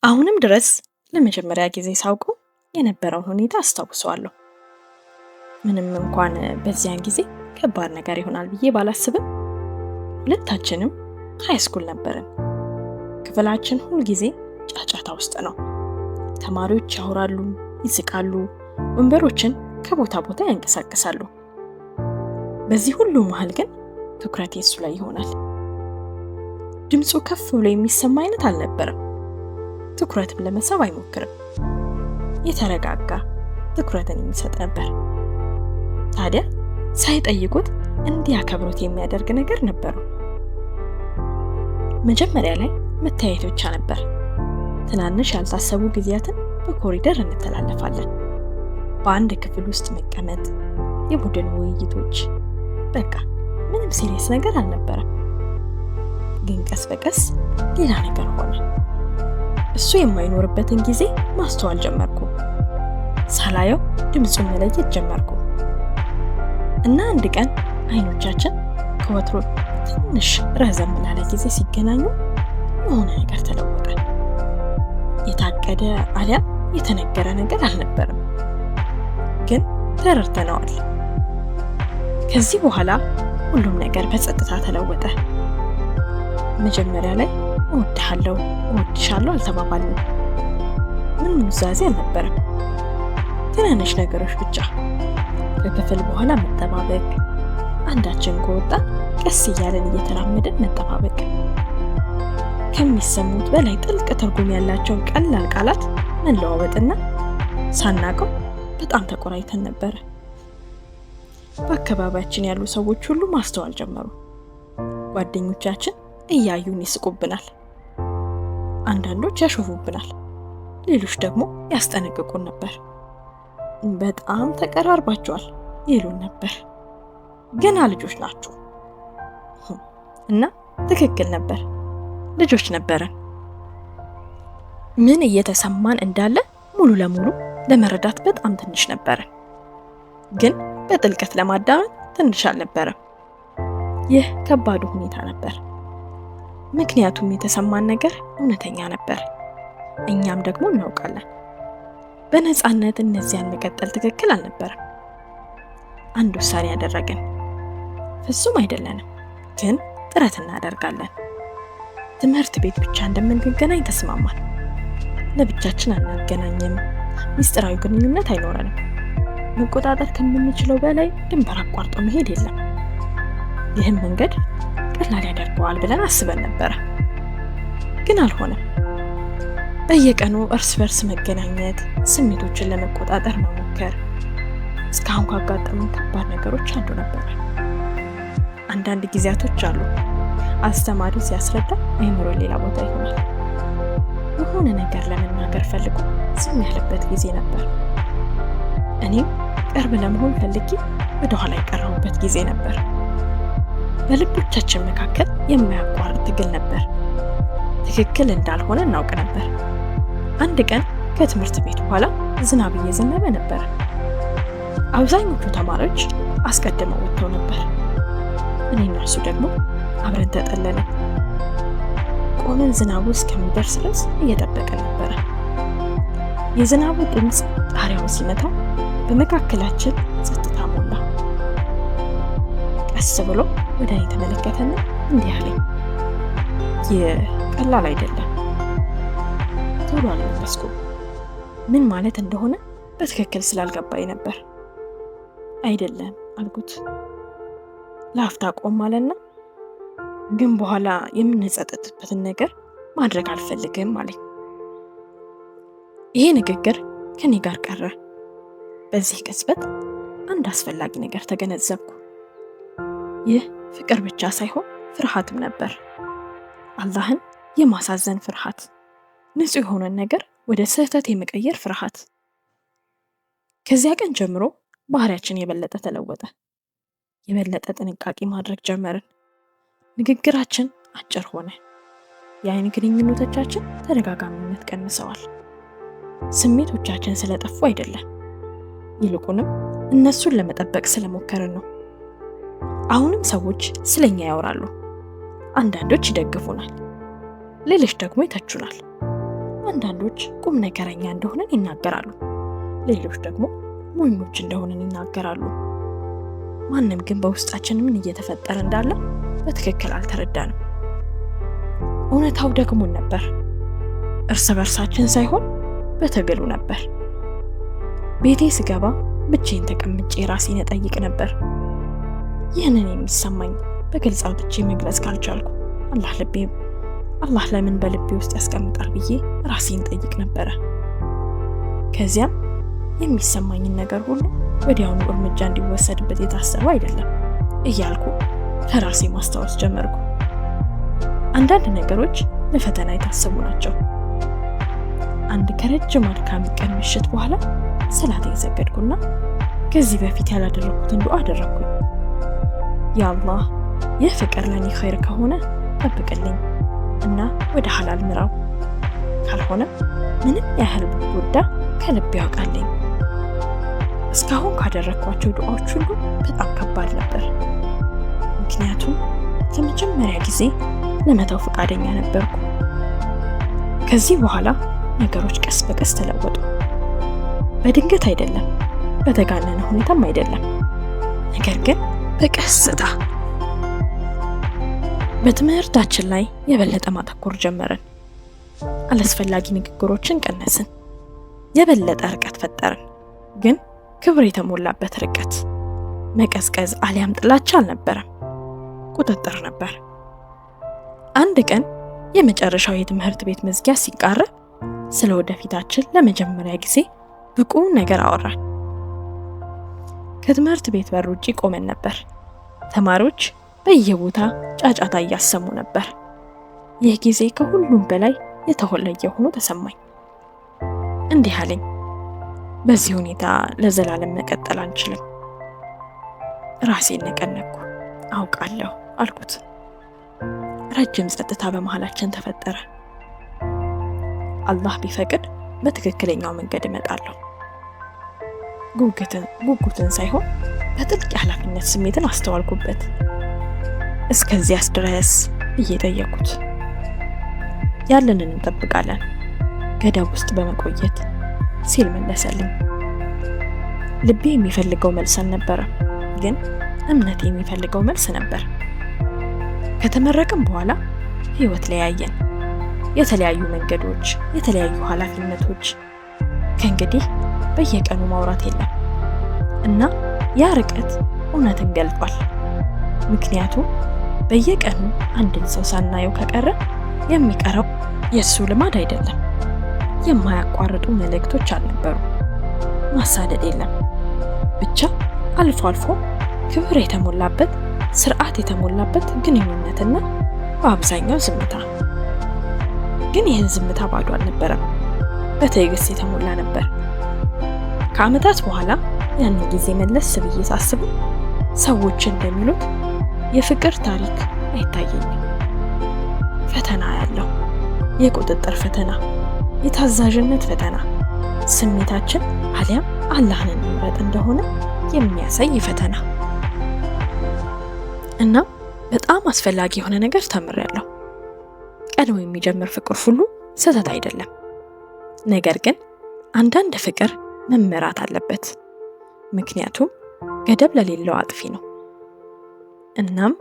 አሁንም ድረስ ለመጀመሪያ ጊዜ ሳውቀው የነበረውን ሁኔታ አስታውሰዋለሁ። ምንም እንኳን በዚያን ጊዜ ከባድ ነገር ይሆናል ብዬ ባላስብም፣ ሁለታችንም ሃይስኩል ነበርን። ክፍላችን ሁል ጊዜ ጫጫታ ውስጥ ነው። ተማሪዎች ያወራሉ፣ ይስቃሉ፣ ወንበሮችን ከቦታ ቦታ ያንቀሳቅሳሉ። በዚህ ሁሉ መሃል ግን ትኩረቴ እሱ ላይ ይሆናል። ድምፁ ከፍ ብሎ የሚሰማ አይነት አልነበረም። ትኩረትም ለመሳብ አይሞክርም። የተረጋጋ ትኩረትን የሚሰጥ ነበር። ታዲያ ሳይጠይቁት እንዲያከብሩት የሚያደርግ ነገር ነበረው። መጀመሪያ ላይ መታየት ብቻ ነበር። ትናንሽ ያልታሰቡ ጊዜያትን በኮሪደር እንተላለፋለን። በአንድ ክፍል ውስጥ መቀመጥ፣ የቡድን ውይይቶች፣ በቃ ምንም ሲሪየስ ነገር አልነበረም። ግን ቀስ በቀስ ሌላ ነገር ሆነ። እሱ የማይኖርበትን ጊዜ ማስተዋል ጀመርኩ። ሳላየው ድምፁን መለየት ጀመርኩ። እና አንድ ቀን አይኖቻችን ከወትሮ ትንሽ ረዘም ላለ ጊዜ ሲገናኙ የሆነ ነገር ተለወጠ። የታቀደ አሊያም የተነገረ ነገር አልነበረም፣ ግን ተረድተነዋል። ከዚህ በኋላ ሁሉም ነገር በጸጥታ ተለወጠ። መጀመሪያ ላይ እወድሃለሁ፣ እወድሻለሁ አልተባባልንም። ምንም ኑዛዜ አልነበረም። ትናንሽ ነገሮች ብቻ። ከክፍል በኋላ መጠባበቅ፣ አንዳችን ከወጣ ቀስ እያለን እየተራመድን መጠባበቅ፣ ከሚሰሙት በላይ ጥልቅ ትርጉም ያላቸውን ቀላል ቃላት መለዋወጥና ሳናቀው በጣም ተቆራይተን ነበረ። በአካባቢያችን ያሉ ሰዎች ሁሉ ማስተዋል ጀመሩ። ጓደኞቻችን እያዩን ይስቁብናል። አንዳንዶች ያሾፉብናል፣ ሌሎች ደግሞ ያስጠነቅቁን ነበር። በጣም ተቀራርባቸዋል ይሉን ነበር። ገና ልጆች ናችሁ። እና ትክክል ነበር፣ ልጆች ነበረን። ምን እየተሰማን እንዳለ ሙሉ ለሙሉ ለመረዳት በጣም ትንሽ ነበረን፣ ግን በጥልቀት ለማዳመጥ ትንሽ አልነበረም። ይህ ከባዱ ሁኔታ ነበር። ምክንያቱም የተሰማን ነገር እውነተኛ ነበር፣ እኛም ደግሞ እናውቃለን። በነፃነት እነዚያን መቀጠል ትክክል አልነበረም። አንድ ውሳኔ ያደረግን፣ ፍጹም አይደለንም፣ ግን ጥረት እናደርጋለን። ትምህርት ቤት ብቻ እንደምንገናኝ ተስማማን። ለብቻችን አናገናኝም፣ ሚስጥራዊ ግንኙነት አይኖረንም። መቆጣጠር ከምንችለው በላይ ድንበር አቋርጦ መሄድ የለም። ይህም መንገድ ቀላል ያደርገዋል ብለን አስበን ነበረ፣ ግን አልሆነም። በየቀኑ እርስ በርስ መገናኘት፣ ስሜቶችን ለመቆጣጠር መሞከር እስካሁን ካጋጠሙን ከባድ ነገሮች አንዱ ነበረ። አንዳንድ ጊዜያቶች አሉ፣ አስተማሪ ሲያስረዳ አይምሮ ሌላ ቦታ ይሆናል። የሆነ ነገር ለመናገር ፈልጎ ዝም ያለበት ጊዜ ነበር። እኔም ቅርብ ለመሆን ፈልጌ ወደኋላ የቀረሁበት ጊዜ ነበር። በልቦቻችን መካከል የማያቋርጥ ትግል ነበር። ትክክል እንዳልሆነ እናውቅ ነበር። አንድ ቀን ከትምህርት ቤት በኋላ ዝናብ እየዘነበ ነበር። አብዛኞቹ ተማሪዎች አስቀድመው ወጥተው ነበር። እኔና እሱ ደግሞ አብረን ተጠለለን። ቆመን ዝናቡ እስከሚደርስ ድረስ እየጠበቅን ነበረ። የዝናቡ ድምፅ ጣሪያውን ሲመታ በመካከላችን ጸጥታ ሞላ። ቀስ ብሎ ወደ እኔ ተመለከተና እንዲህ አለኝ፣ ይህ ቀላል አይደለም። ቶሎ አልመለስኩም። ምን ማለት እንደሆነ በትክክል ስላልገባኝ ነበር። አይደለም አልኩት። ለአፍታ ቆም አለና ግን በኋላ የምንጸጸትበትን ነገር ማድረግ አልፈልግም አለኝ። ይሄ ንግግር ከኔ ጋር ቀረ። በዚህ ቅጽበት አንድ አስፈላጊ ነገር ተገነዘብኩ። ይህ ፍቅር ብቻ ሳይሆን ፍርሃትም ነበር። አላህን የማሳዘን ፍርሃት፣ ንጹህ የሆነን ነገር ወደ ስህተት የመቀየር ፍርሃት። ከዚያ ቀን ጀምሮ ባህሪያችን የበለጠ ተለወጠ። የበለጠ ጥንቃቄ ማድረግ ጀመርን። ንግግራችን አጭር ሆነ። የአይን ግንኙነቶቻችን ተደጋጋሚነት ቀንሰዋል። ስሜቶቻችን ስለጠፉ አይደለም፣ ይልቁንም እነሱን ለመጠበቅ ስለሞከርን ነው። አሁንም ሰዎች ስለኛ ያወራሉ። አንዳንዶች ይደግፉናል፣ ሌሎች ደግሞ ይተቹናል። አንዳንዶች ቁም ነገረኛ እንደሆነን ይናገራሉ፣ ሌሎች ደግሞ ሞኞች እንደሆነን ይናገራሉ። ማንም ግን በውስጣችን ምን እየተፈጠረ እንዳለ በትክክል አልተረዳንም። እውነታው ደግሞ ነበር። እርስ በርሳችን ሳይሆን በትግሉ ነበር። ቤቴ ስገባ ብቻዬን ተቀምጬ ራሴን እጠይቅ ነበር። ይህንን የሚሰማኝ በግልጽ አውጥቼ መግለጽ ካልቻልኩ አላህ ለምን በልቤ ውስጥ ያስቀምጣል ብዬ ራሴን ጠይቅ ነበረ። ከዚያም የሚሰማኝን ነገር ሁሉ ወዲያውኑ እርምጃ እንዲወሰድበት የታሰበ አይደለም እያልኩ ለራሴ ማስታወስ ጀመርኩ። አንዳንድ ነገሮች ለፈተና የታሰቡ ናቸው። አንድ ከረጅም አድካሚ ቀን ምሽት በኋላ ሰላቴን ሰገድኩና ከዚህ በፊት ያላደረኩትን ዱዓ አደረኩኝ። ያ አላህ፣ ይህ ፍቅር ለኔ ኸይር ከሆነ ጠብቅልኝ እና ወደ ሐላል ምራው፣ ካልሆነ ምንም ያህል ብጎዳ ከልብ ያውቃልኝ። እስካሁን ካደረኳቸው ዱዓዎች ሁሉ በጣም ከባድ ነበር። ምክንያቱም ለመጀመሪያ ጊዜ ለመተው ፈቃደኛ ነበርኩ። ከዚህ በኋላ ነገሮች ቀስ በቀስ ተለወጡ። በድንገት አይደለም፣ በተጋነነ ሁኔታም አይደለም፣ ነገር ግን በቀስታ። በትምህርታችን ላይ የበለጠ ማተኮር ጀመርን። አላስፈላጊ ንግግሮችን ቀነስን። የበለጠ ርቀት ፈጠርን፣ ግን ክብር የተሞላበት ርቀት። መቀዝቀዝ አሊያም ጥላቻ አልነበረም፣ ቁጥጥር ነበር። አንድ ቀን የመጨረሻው የትምህርት ቤት መዝጊያ ሲቃረብ ስለ ወደፊታችን ለመጀመሪያ ጊዜ ብቁ ነገር አወራን። ከትምህርት ቤት በር ውጪ ቆመን ነበር። ተማሪዎች በየቦታ ጫጫታ እያሰሙ ነበር። ይህ ጊዜ ከሁሉም በላይ የተለየ ሆኖ ተሰማኝ። እንዲህ አለኝ፣ በዚህ ሁኔታ ለዘላለም መቀጠል አንችልም። ራሴን ነቀነቅኩ። አውቃለሁ አልኩት። ረጅም ጸጥታ በመሃላችን ተፈጠረ። አላህ ቢፈቅድ በትክክለኛው መንገድ እመጣለሁ። ጉጉትን ሳይሆን በጥልቅ የኃላፊነት ስሜትን አስተዋልኩበት። እስከዚያስ ድረስ ብዬ ጠየቅኩት። ያለንን እንጠብቃለን፣ ገደብ ውስጥ በመቆየት ሲል መለሰልኝ። ልቤ የሚፈልገው መልስ አልነበረም፣ ግን እምነት የሚፈልገው መልስ ነበር። ከተመረቅን በኋላ ህይወት ለያየን። የተለያዩ መንገዶች፣ የተለያዩ ኃላፊነቶች። ከእንግዲህ በየቀኑ ማውራት የለም እና ያ ርቀት እውነትን ገልጧል። ምክንያቱም በየቀኑ አንድን ሰው ሳናየው ከቀረ የሚቀረው የእሱ ልማድ አይደለም። የማያቋርጡ መልእክቶች አልነበሩ። ማሳደድ የለም። ብቻ አልፎ አልፎ ክብር የተሞላበት ስርዓት የተሞላበት ግንኙነትና በአብዛኛው ዝምታ። ግን ይህን ዝምታ ባዶ አልነበረም፣ በትዕግስት የተሞላ ነበር። ከዓመታት በኋላ ያንን ጊዜ መለስ ብዬ ሳስብ ሰዎች እንደሚሉት የፍቅር ታሪክ አይታየኝም። ፈተና ያለው የቁጥጥር ፈተና፣ የታዛዥነት ፈተና፣ ስሜታችን አሊያም አላህን መምረጥ እንደሆነ የሚያሳይ ፈተና። እና በጣም አስፈላጊ የሆነ ነገር ተምሬያለሁ። ቀድሞ የሚጀምር ፍቅር ሁሉ ስህተት አይደለም። ነገር ግን አንዳንድ ፍቅር መመራት አለበት፣ ምክንያቱም ገደብ ለሌለው አጥፊ ነው። እናም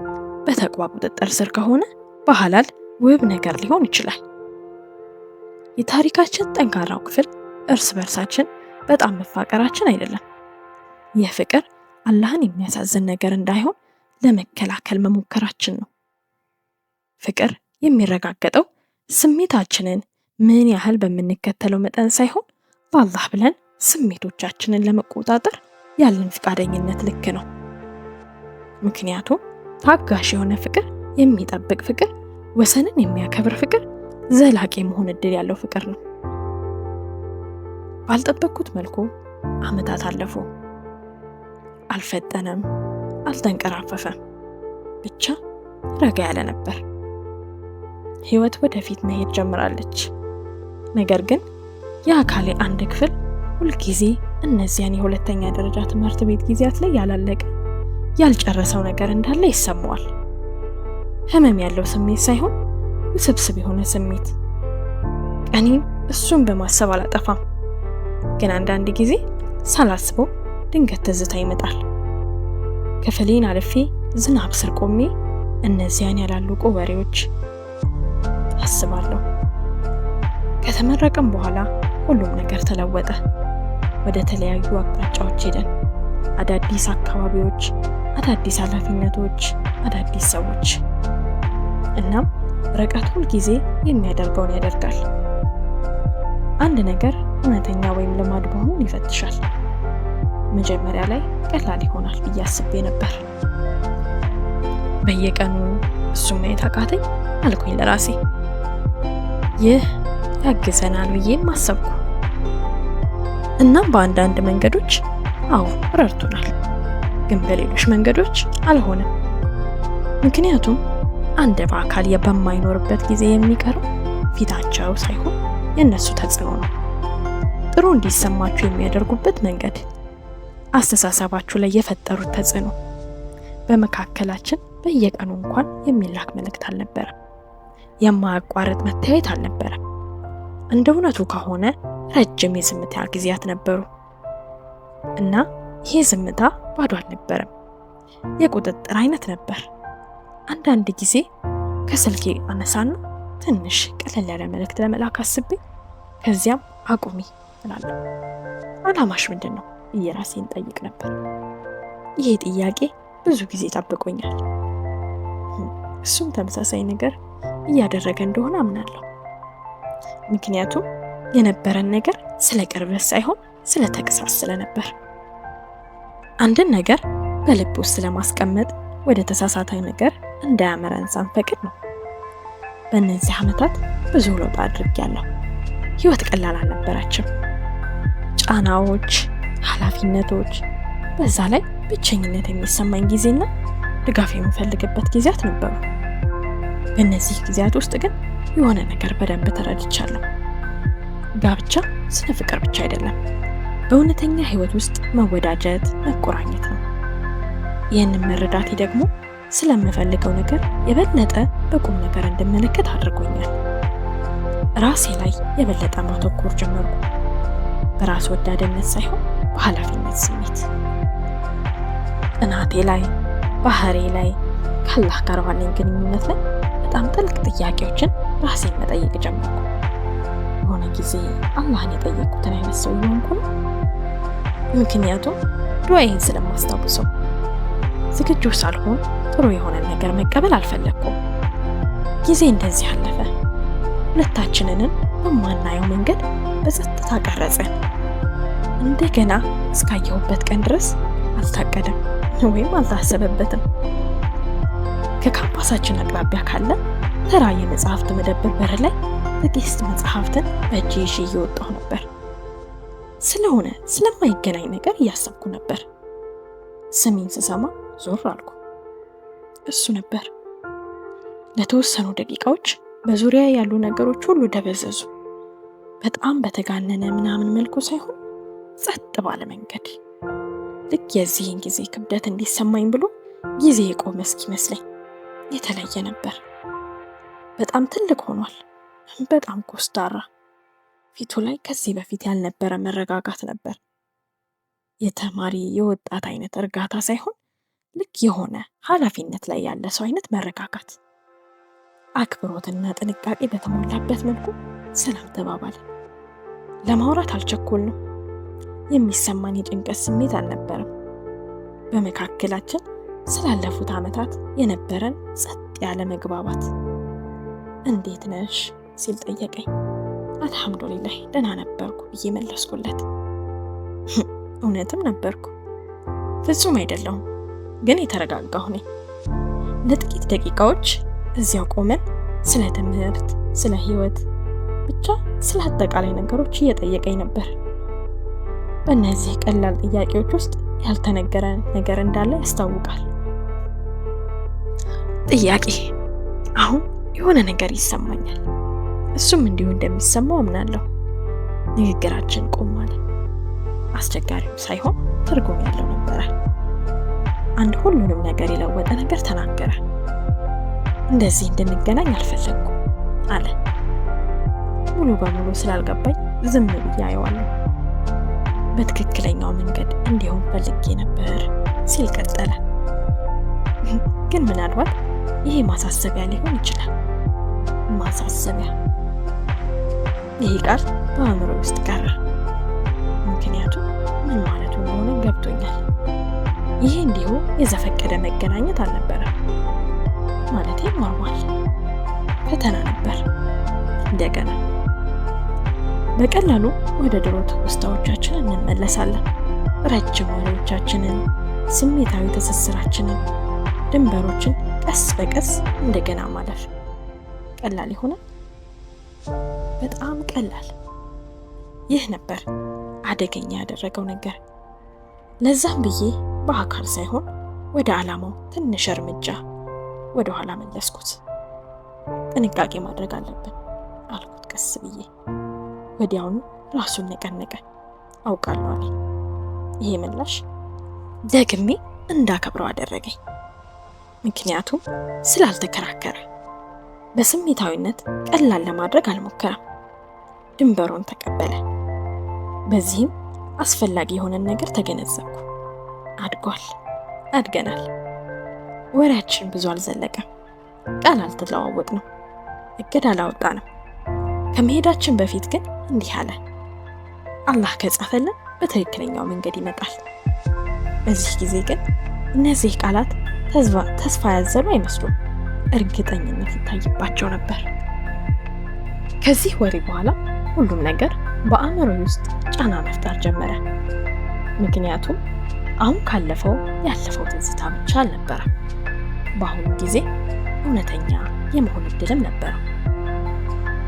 በተቅዋ ቁጥጥር ስር ከሆነ በሐላል ውብ ነገር ሊሆን ይችላል። የታሪካችን ጠንካራው ክፍል እርስ በርሳችን በጣም መፋቀራችን አይደለም። ይህ ፍቅር አላህን የሚያሳዝን ነገር እንዳይሆን ለመከላከል መሞከራችን ነው። ፍቅር የሚረጋገጠው ስሜታችንን ምን ያህል በምንከተለው መጠን ሳይሆን በአላህ ብለን ስሜቶቻችንን ለመቆጣጠር ያለን ፈቃደኝነት ልክ ነው። ምክንያቱም ታጋሽ የሆነ ፍቅር፣ የሚጠብቅ ፍቅር፣ ወሰንን የሚያከብር ፍቅር ዘላቂ መሆን እድል ያለው ፍቅር ነው። ባልጠበቅኩት መልኩ ዓመታት አለፉ። አልፈጠነም፣ አልተንቀራፈፈም፣ ብቻ ረጋ ያለ ነበር። ህይወት ወደፊት መሄድ ጀምራለች። ነገር ግን የአካሌ አንድ ክፍል ሁልጊዜ እነዚያን የሁለተኛ ደረጃ ትምህርት ቤት ጊዜያት ላይ ያላለቀ ያልጨረሰው ነገር እንዳለ ይሰማዋል። ህመም ያለው ስሜት ሳይሆን ውስብስብ የሆነ ስሜት። ቀኔን እሱን በማሰብ አላጠፋም። ግን አንዳንድ ጊዜ ሳላስበው ድንገት ትዝታ ይመጣል። ክፍሌን አልፌ ዝናብ ስር ቆሜ እነዚያን ያላሉቁ ወሬዎች አስባለሁ። ከተመረቀም በኋላ ሁሉም ነገር ተለወጠ። ወደ ተለያዩ አቅጣጫዎች ሄደን፣ አዳዲስ አካባቢዎች፣ አዳዲስ ኃላፊነቶች፣ አዳዲስ ሰዎች። እናም ርቀት ሁል ጊዜ የሚያደርገውን ያደርጋል። አንድ ነገር እውነተኛ ወይም ልማድ መሆኑን ይፈትሻል። መጀመሪያ ላይ ቀላል ይሆናል ብዬ አስቤ ነበር። በየቀኑ እሱን ማየት አቃተኝ አልኩኝ ለራሴ። ይህ ያግዘናል ብዬም አሰብኩ። እናም በአንዳንድ መንገዶች አዎ ረድቶናል፣ ግን በሌሎች መንገዶች አልሆነም። ምክንያቱም አንድ በአካል በማይኖርበት ጊዜ የሚቀረው ፊታቸው ሳይሆን የእነሱ ተጽዕኖ ነው። ጥሩ እንዲሰማችሁ የሚያደርጉበት መንገድ፣ አስተሳሰባችሁ ላይ የፈጠሩት ተጽዕኖ። በመካከላችን በየቀኑ እንኳን የሚላክ መልእክት አልነበረም። የማያቋርጥ መታየት አልነበረም። እንደ እውነቱ ከሆነ ረጅም የዝምታ ጊዜያት ነበሩ። እና ይሄ ዝምታ ባዶ አልነበረም፣ የቁጥጥር አይነት ነበር። አንዳንድ ጊዜ ከስልኬ አነሳና ትንሽ ቀለል ያለ መልእክት ለመላክ አስቤ ከዚያም አቁሚ እላለሁ። አላማሽ ምንድን ነው እየራሴን ጠይቅ ነበር። ይሄ ጥያቄ ብዙ ጊዜ ጠብቆኛል። እሱም ተመሳሳይ ነገር እያደረገ እንደሆነ አምናለሁ። ምክንያቱም የነበረን ነገር ስለ ቅርበት ሳይሆን ስለ ተግሳጽ ስለነበር። አንድን ነገር በልብ ውስጥ ለማስቀመጥ ወደ ተሳሳተ ነገር እንዳያመራን ሳንፈቅድ ነው። በእነዚህ ዓመታት ብዙ ለውጥ አድርጌያለሁ። ህይወት ቀላል አልነበረችም። ጫናዎች፣ ኃላፊነቶች፣ በዛ ላይ ብቸኝነት የሚሰማኝ ጊዜና ድጋፍ የምፈልግበት ጊዜያት ነበሩ። በእነዚህ ጊዜያት ውስጥ ግን የሆነ ነገር በደንብ ተረድቻለሁ። ጋብቻ ስለ ፍቅር ብቻ አይደለም፣ በእውነተኛ ህይወት ውስጥ መወዳጀት፣ መቆራኘት ነው። ይህንን መረዳቴ ደግሞ ስለምፈልገው ነገር የበለጠ በቁም ነገር እንድመለከት አድርጎኛል። ራሴ ላይ የበለጠ ማተኮር ጀመርኩ። በራስ ወዳድነት ሳይሆን በኃላፊነት ስሜት። ጥናቴ ላይ፣ ባህሬ ላይ፣ ከአላህ ጋር ባለኝ ግንኙነት ላይ በጣም ጥልቅ ጥያቄዎችን ራሴን መጠየቅ ጀመርኩ። የሆነ ጊዜ አላህን የጠየቁትን አይነት ሰው እየሆንኩ ነው። ምክንያቱም ዱዓዬን ስለማስታውሰው። ዝግጁ ሳልሆን ጥሩ የሆነ ነገር መቀበል አልፈለግኩም። ጊዜ እንደዚህ አለፈ። ሁለታችንንም በማናየው መንገድ በጸጥታ ቀረጸን። እንደገና እስካየሁበት ቀን ድረስ አልታቀደም ወይም አልታሰበበትም። ከካምፓሳችን አቅራቢያ ካለ ተራ የመጽሐፍት መደብር በር ላይ ጥቂት መጽሐፍትን በእጄ ይዤ እየወጣሁ ነበር። ስለሆነ ስለማይገናኝ ነገር እያሰብኩ ነበር። ስሜን ስሰማ ዞር አልኩ። እሱ ነበር። ለተወሰኑ ደቂቃዎች በዙሪያ ያሉ ነገሮች ሁሉ ደበዘዙ። በጣም በተጋነነ ምናምን መልኩ ሳይሆን ጸጥ ባለ መንገድ፣ ልክ የዚህን ጊዜ ክብደት እንዲሰማኝ ብሎ ጊዜ የቆመ እስኪመስለኝ የተለየ ነበር። በጣም ትልቅ ሆኗል። በጣም ኮስታራ። ፊቱ ላይ ከዚህ በፊት ያልነበረ መረጋጋት ነበር። የተማሪ የወጣት አይነት እርጋታ ሳይሆን ልክ የሆነ ኃላፊነት ላይ ያለ ሰው አይነት መረጋጋት። አክብሮትና ጥንቃቄ በተሞላበት መልኩ ሰላም ተባባለ። ለማውራት አልቸኮልንም። የሚሰማን የጭንቀት ስሜት አልነበረም። በመካከላችን ስላለፉት ዓመታት የነበረን ጸጥ ያለ መግባባት። እንዴት ነሽ ሲል ጠየቀኝ። አልሐምዱሊላህ ደህና ነበርኩ ብዬ መለስኩለት። እውነትም ነበርኩ። ፍጹም አይደለሁም፣ ግን የተረጋጋሁ ነኝ። ለጥቂት ደቂቃዎች እዚያው ቆመን ስለ ትምህርት፣ ስለ ህይወት፣ ብቻ ስለ አጠቃላይ ነገሮች እየጠየቀኝ ነበር። በእነዚህ ቀላል ጥያቄዎች ውስጥ ያልተነገረ ነገር እንዳለ ያስታውቃል። ጥያቄ፣ አሁን የሆነ ነገር ይሰማኛል። እሱም እንዲሁ እንደሚሰማው አምናለሁ። ንግግራችን ቆም አለ። አስቸጋሪም ሳይሆን ትርጉም ያለው ነበረ። አንድ ሁሉንም ነገር የለወጠ ነገር ተናገረ። እንደዚህ እንድንገናኝ አልፈለግኩም አለ። ሙሉ በሙሉ ስላልገባኝ ዝም ብዬ አየዋለሁ። በትክክለኛው መንገድ እንዲሆን ፈልጌ ነበር ሲል ቀጠለ። ግን ምናልባት ይሄ ማሳሰቢያ ሊሆን ይችላል። ማሳሰቢያ። ይሄ ቃል በአእምሮ ውስጥ ቀረ። ምክንያቱም ምን ማለቱ እንደሆነ ገብቶኛል። ይሄ እንዲሁ የዘፈቀደ መገናኘት አልነበረም። ማለቴ ኖርማል ፈተና ነበር። እንደገና በቀላሉ ወደ ድሮ ትውስታዎቻችን እንመለሳለን። ረጅም ወሬዎቻችንን፣ ስሜታዊ ትስስራችንን፣ ድንበሮችን ቀስ በቀስ እንደገና ማለፍ ቀላል ይሆናል። በጣም ቀላል። ይህ ነበር አደገኛ ያደረገው ነገር። ለዛም ብዬ በአካል ሳይሆን ወደ ዓላማው ትንሽ እርምጃ ወደ ኋላ መለስኩት። ጥንቃቄ ማድረግ አለብን አልኩት ቀስ ብዬ። ወዲያውኑ ራሱን ነቀነቀ። አውቃለሁ አለኝ። ይሄ ምላሽ ደግሜ እንዳከብረው አደረገኝ። ምክንያቱም ስላልተከራከረ፣ በስሜታዊነት ቀላል ለማድረግ አልሞከረም። ድንበሩን ተቀበለ። በዚህም አስፈላጊ የሆነን ነገር ተገነዘብኩ። አድጓል፣ አድገናል። ወሬያችን ብዙ አልዘለቀም። ቃል አልተለዋወጥንም፣ እቅድ አላወጣንም። ከመሄዳችን በፊት ግን እንዲህ አለ። አላህ ከጻፈልን በትክክለኛው መንገድ ይመጣል። በዚህ ጊዜ ግን እነዚህ ቃላት ተስፋ ያዘሉ አይመስሉም። እርግጠኝነት ይታይባቸው ነበር። ከዚህ ወሬ በኋላ ሁሉም ነገር በአእምሮ ውስጥ ጫና መፍጠር ጀመረ። ምክንያቱም አሁን ካለፈው ያለፈው ትዝታ ብቻ አልነበረም። በአሁኑ ጊዜ እውነተኛ የመሆን እድልም ነበረ።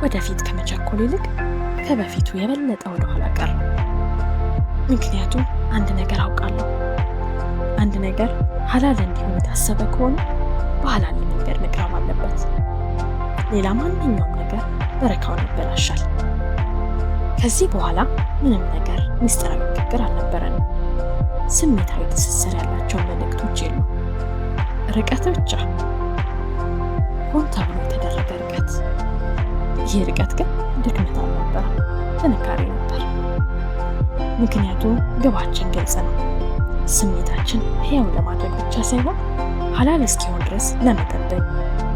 ወደፊት ከመቸኮል ይልቅ ከበፊቱ የበለጠ ወደኋላ ቀረ። ምክንያቱም አንድ ነገር አውቃለሁ። አንድ ነገር ሐላል እንዲሆን የታሰበ ከሆነ በሐላል መንገድ መቅረብ አለበት። ሌላ ማንኛውም ነገር በረካውን ያበላሻል። ከዚህ በኋላ ምንም ነገር ሚስጥራዊ ንግግር አልነበረንም። ስሜታዊ ትስስር ያላቸው መልእክቶች የሉም። ርቀት ብቻ፣ ሆን ተብሎ የተደረገ ርቀት። ይህ ርቀት ግን ድክመት አልነበረም፣ ጥንካሬ ነበር። ምክንያቱም ግባችን ግልጽ ነው። ስሜታችን ሕያው ለማድረግ ብቻ ሳይሆን ሐላል እስኪሆን ድረስ ለመጠበቅ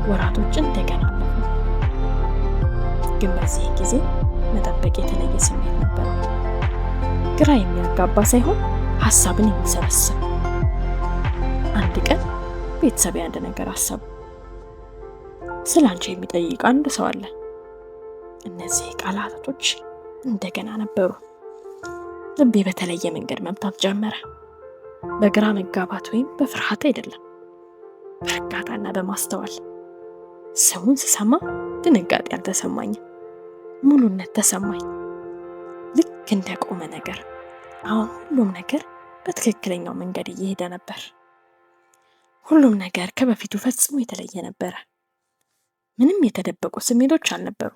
ወራቶች እንደገና አለፉ። ግን በዚህ ጊዜ መጠበቅ የተለየ ስሜት ነበረው። ግራ የሚያጋባ ሳይሆን ሐሳብን የሚሰበስብ። አንድ ቀን ቤተሰብ አንድ ነገር አሰቡ። ስላንቺ የሚጠይቅ አንድ ሰው አለ። እነዚህ ቃላቶች እንደገና ነበሩ። ልቤ በተለየ መንገድ መምታት ጀመረ። በግራ መጋባት ወይም በፍርሃት አይደለም፣ በእርጋታና በማስተዋል። ስሙን ስሰማ ድንጋጤ አልተሰማኝም፣ ሙሉነት ተሰማኝ። ልክ እንደቆመ ነገር። አሁን ሁሉም ነገር በትክክለኛው መንገድ እየሄደ ነበር። ሁሉም ነገር ከበፊቱ ፈጽሞ የተለየ ነበረ። ምንም የተደበቁ ስሜቶች አልነበሩ።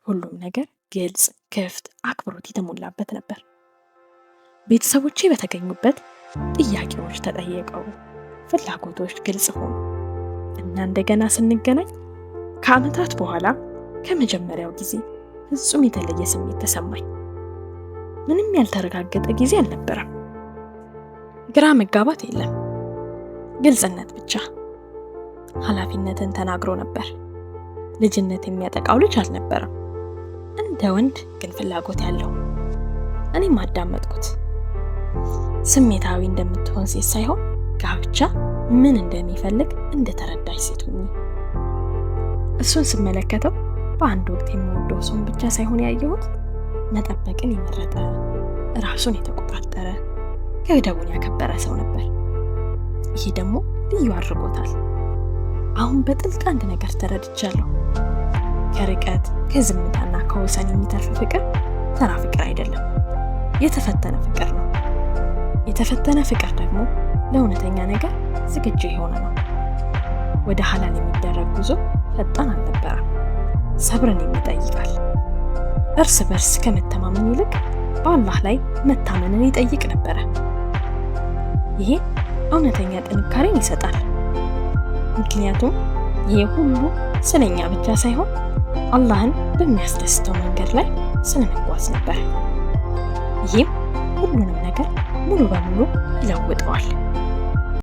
ሁሉም ነገር ግልጽ፣ ክፍት፣ አክብሮት የተሞላበት ነበር። ቤተሰቦቼ በተገኙበት ጥያቄዎች ተጠየቀው፣ ፍላጎቶች ግልጽ ሆኑ እና እንደገና ስንገናኝ ከዓመታት በኋላ ከመጀመሪያው ጊዜ ፍጹም የተለየ ስሜት ተሰማኝ። ምንም ያልተረጋገጠ ጊዜ አልነበረም። ግራ መጋባት የለም፣ ግልጽነት ብቻ። ኃላፊነትን ተናግሮ ነበር። ልጅነት የሚያጠቃው ልጅ አልነበረም። እንደ ወንድ ግን ፍላጎት ያለው። እኔም አዳመጥኩት። ስሜታዊ እንደምትሆን ሴት ሳይሆን ጋብቻ ምን እንደሚፈልግ እንደተረዳች ሴት ሆኜ። እሱን ስመለከተው በአንድ ወቅት የምወደው ሰውን ብቻ ሳይሆን ያየሁት መጠበቅን የመረጠ፣ ራሱን የተቆጣጠረ፣ ገደቡን ያከበረ ሰው ነበር። ይሄ ደግሞ ልዩ አድርጎታል። አሁን በጥልቅ አንድ ነገር ተረድቻለሁ። ከርቀት ከዝምታና ከወሰን የሚተርፍ ፍቅር ተራ ፍቅር አይደለም፣ የተፈተነ ፍቅር ነው። የተፈተነ ፍቅር ደግሞ ለእውነተኛ ነገር ዝግጁ የሆነ ነው። ወደ ሐላል የሚደረግ ጉዞ ፈጣን አልነበረም፣ ሰብርን ይጠይቃል። እርስ በርስ ከመተማመን ይልቅ በአላህ ላይ መታመንን ይጠይቅ ነበረ። ይሄ እውነተኛ ጥንካሬን ይሰጣል። ምክንያቱም ይሄ ሁሉ ስለኛ ብቻ ሳይሆን አላህን በሚያስደስተው መንገድ ላይ ስንጓዝ ነበር። ይህም ሁሉንም ነገር ሙሉ በሙሉ ይለውጠዋል።